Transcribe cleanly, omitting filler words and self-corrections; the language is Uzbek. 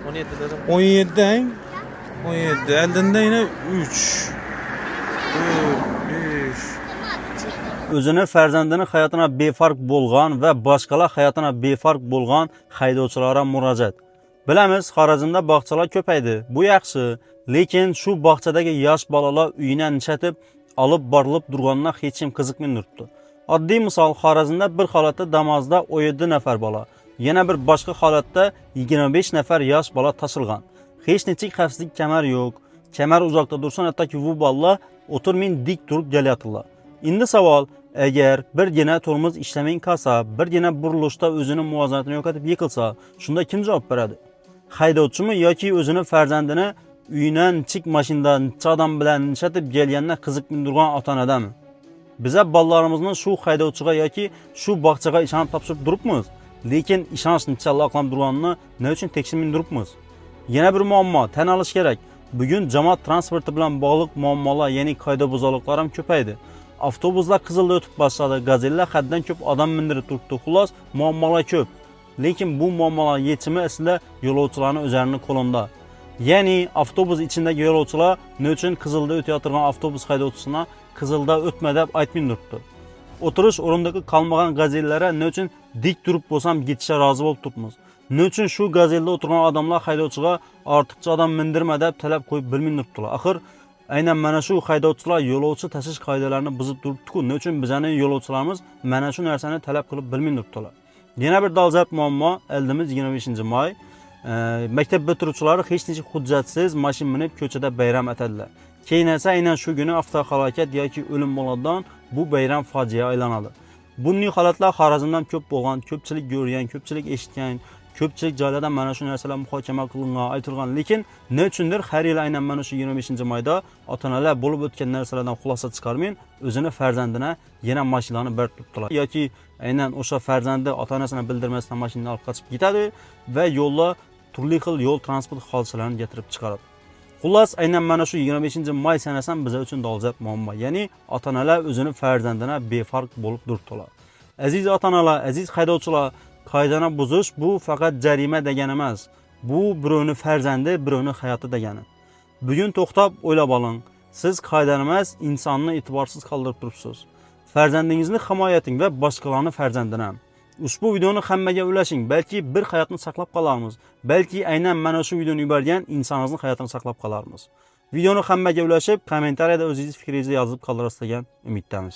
17 dedim. 17 deng. 17. Eldinde yine 3. 4, 5. Özünü farzandini hayatına befarq bo'lgan va boshqalar hayatına befarq bo'lgan haydovchilarga murojaat. Bilamiz, Xorazmda bog'chalar ko'paydi. Bu yaxshi, lekin shu bog'chadagi yosh bolalar uyini nishatib olib borilib turganına hech kim qiziqmay turibdi. Oddiy misol, Xorazmda bir holatda Damozda 17 nafar bola, yana bir boshqa holatda 25 nafar yosh bola tashilgan. Hech nechik xavfsizlik kamari yo'q. Kamar uzoqda tursin, hattoki bu bolalar o'tirmay dik turib kelyaptilar. Endi savol, agar birgina tormoz ishlamay qolsa, birgina burilishda o'zini muvozanatini yo'qotib yiqilsa, shunda kim javob beradi? Haydovchimi yoki o'zini farzandini uydan chiq mashinadan odam bilan nishatib kelgandan qiziqmay turgan ota-onadami? Biza bolalarimizni shu haydovchiga yoki shu bog'chaga ishonib topshirib turibmiz, lekin ishonchni challa oqlab turganini nima uchun tekshirmay turibmiz? Yana bir muammo tan olish kerak. Bugun jamoat transporti bilan bog'liq muammolar, ya'ni qoidabuzarliklar ham ko'paydi. Avtobuslar qizilda o'tib boshladi, gazellar haddan ko'p odam mindirib turibdi. Xulos, muammolar ko'p. Lekin bu muammolar yechimi aslida yo'lovchilarning o'zlarining qo'lida. Ya'ni avtobus ichidagi yo'lovchilar nima uchun qizilda o'tayotgan avtobus haydovchisini qizilda o'tma deb aytmay turibdi. O'tirish o'rnidagi qolmagan gazellara nima uchun dik turib bo'lsam ketishga rozi bo'lib turibmiz? Nima uchun shu gazelda o'tirgan odamlar haydovchiga ortiqcha odam mindirma deb talab qo'yib bilmay turibdilar? Axir aynan mana shu haydovchilar yo'lovchi tashish qoidalarini buzib turibdi-ku. Nima uchun bizning yo'lovchilarimiz mana shu narsani talab qilib bilmay turibdilar? Yana bir dolzarb muammo, eldimiz 25-may. Maktab bitiruvchilari hech nechta hujjatsiz mashina minib ko'chada bayram atadilar. Keyin esa aynan shu kuni avtohalokat yoki o'lim bo'ladigan bu bayram fojia aylanadi. Bunday holatlar Xorazmdan ko'p bo'lgan, ko'pchilik ko'rgan, ko'pchilik eshitgan, ko'pchilik joylarda mana shu narsalar muhokama qilingan, aytilgan, lekin nima uchundir har yil aynan mana shu 25-mayda ota-onalar bo'lib o'tgan narsalardan xulosa chiqarmay, o'zini farzandini yana mashinani berib turibdilar. Yoki aynan o'sha farzandi ota-onasini bildirmasdan mashinani olib qochib ketadi va yo'lda turli xil yo'l transport hodisalarini keltirib chiqaradi. Xullas, aynan mana shu 25-may sanasi ham biz uchun dolzarb muammo. Ya'ni ota-onalar o'zini farzandini befarq bo'lib turibdilar. Aziz ota-onalar, aziz haydovchilar, qoidani buzish bu faqat jarima degani emas. Bu birovning farzandi, birovning hayoti degani. Bugun to'xtab o'ylab oling. Siz qoidani emas, insonni e'tiborsiz qoldirib turibsiz. Farzandingizni himoya eting va boshqalarning farzandini ham. Ushbu videoni hammaga ulashing. Balki bir hayotni saqlab qolarmiz. Balki aynan mana shu videoni yuborgan insoningizning hayotini saqlab qolarmiz. Videoni hammaga ulashib, kommentariyada o'zingiz fikringizni yozib qoldirasiz degan umiddamiz.